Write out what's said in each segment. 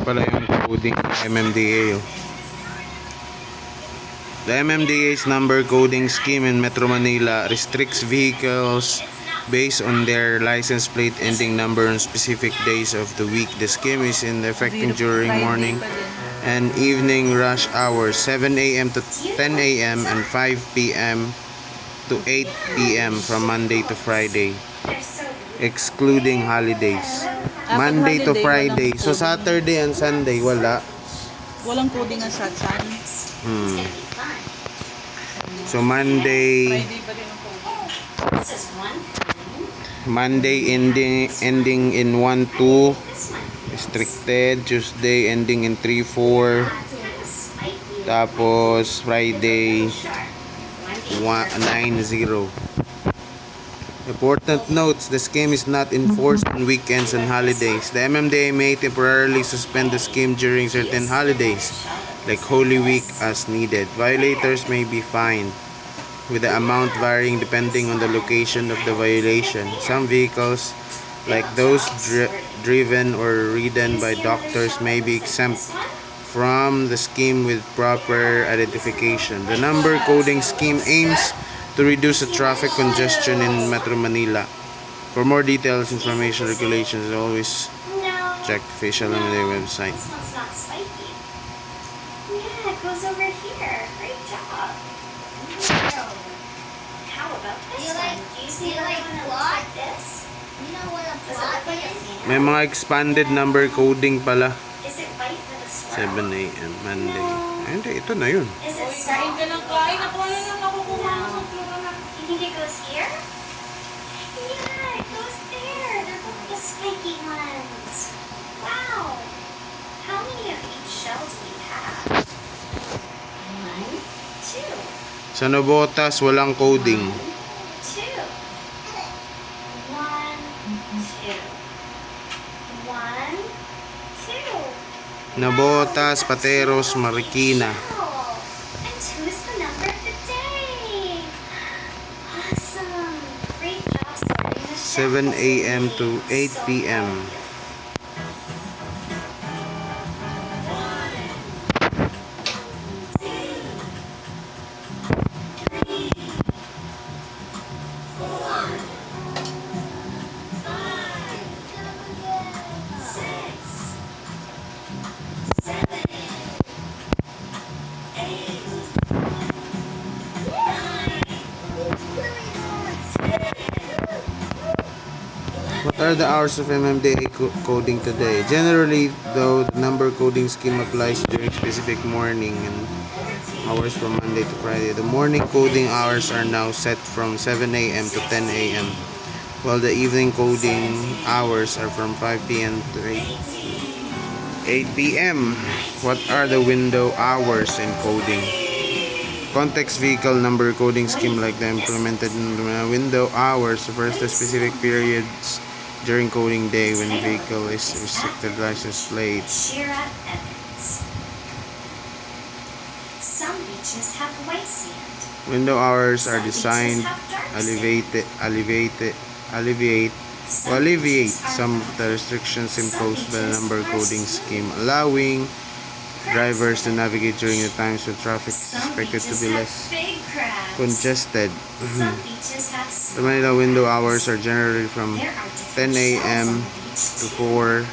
pala yung coding MMDA. The MMDA's number coding scheme in Metro Manila restricts vehicles based on their license plate ending number on specific days of the week. The scheme is in effective during morning and evening rush hours, 7 a.m. to 10 a.m. and 5 p.m. to 8 p.m. from Monday to Friday, excluding holidays. Monday to Friday. So Saturday and Sunday wala. Walang coding ang Shatsan. So Monday Friday pa din ang coding. Monday ending in 1-2 restricted, Tuesday ending in 3-4, tapos Friday 9-0. Important notes, the scheme is not enforced on weekends and holidays. The MMDA may temporarily suspend the scheme during certain holidays, like Holy Week, as needed. Violators may be fined, with the amount varying depending on the location of the violation. Some vehicles, like those driven or ridden by doctors, may be exempt from the scheme with proper identification. The number coding scheme aims to reduce the traffic congestion in Metro Manila. For more details, information, regulations, always check the official MMDA website. This one's not spiky. Yeah, it goes over here. Great job. How about this one? Do you see like plot this? You know what a plot is? May mga expanded number coding pala. Is it white with a swirl? 7 a.m. Monday. Ay, hindi, ito na yun. Is it Kain ka small? ng kain. Ako na lang nakukuha ko sa flora na. You think it goes here? Yeah, it goes there. They're both the spiky ones. Wow. How many of each shell do we have? 1, 2. Sa Nobotas, walang coding. 2. 1, 2. 1, 2. Nabotas, Pateros, Marikina. Wow. And who's the number of the day? Awesome. Great job sorting the 7 shells. a.m. to 8 So p.m. What are the hours of MMDA coding today? Generally, though, the number coding scheme applies during specific morning and hours from Monday to Friday. The morning coding hours are now set from 7 a.m. to 10 a.m., while the evening coding hours are from 5 p.m. to 8 p.m. What are the window hours in coding? Context vehicle number coding scheme, like the implemented in the window hours, refers to specific periods during coding day when vehicle is restricted license plate. Shira Evans. Some beaches have white sand. Window hours are Some designed beaches have dark sand. alleviate some of the restrictions imposed by the number coding scheme, allowing drivers to navigate during the times when traffic is Some expected to beaches be have less big crabs. congested. Some beaches have The Manila window hours are generally from There are 10 different a.m. shells on the beach, to too. 4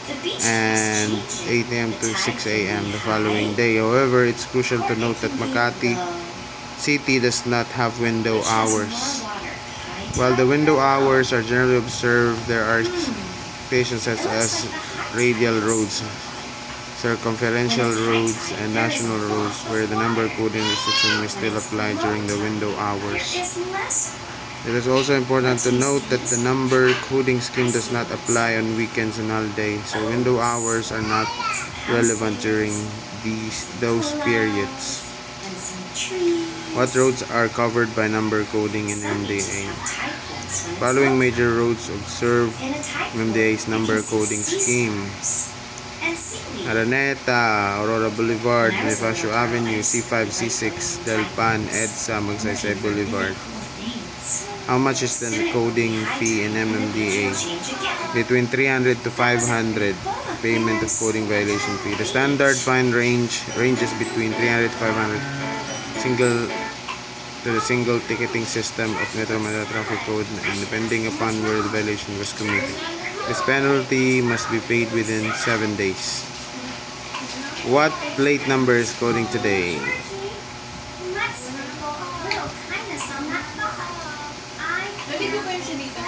The beach and keeps changing. 8 a.m. to The tide 6 a.m. can be the following high, day. However, it's crucial or to it note that can be Makati low, City does not have window which has hours. more water. High While the tide window or low. hours are generally observed, there are stations such as radial roads, circumferential roads, and national roads where the number coding restriction may still apply during the window hours. There is less. It is also important to note that the number coding scheme does not apply on weekends and holidays, so window hours are not relevant during those periods. And some trees. What roads are covered by number coding in Some beaches MMDA? have tide pools when it's Following low. major roads observe In a tide pool, MMDA's you number can see coding sea scheme. stars and seaweed. Araneta, Aurora Boulevard, Bonifacio Avenue, C5, C6, Del Pan, EDSA, Magsaysay Boulevard. How much is the coding fee in MMDA? Between 300 to 500. payment of coding violation fee. The standard fine ranges between 300 to 500 to the single ticketing system of Metro Manila Traffic Code, and depending upon where the violation was committed. This penalty must be paid within 7 days. What plate number is coding today? Let's sprinkle a little kindness on that thought. I Nandito pa yung sinita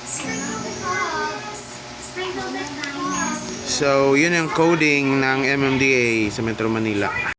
sprinkle the thoughts, sprinkle the kindness. So, yun yung coding ng MMDA sa Metro Manila.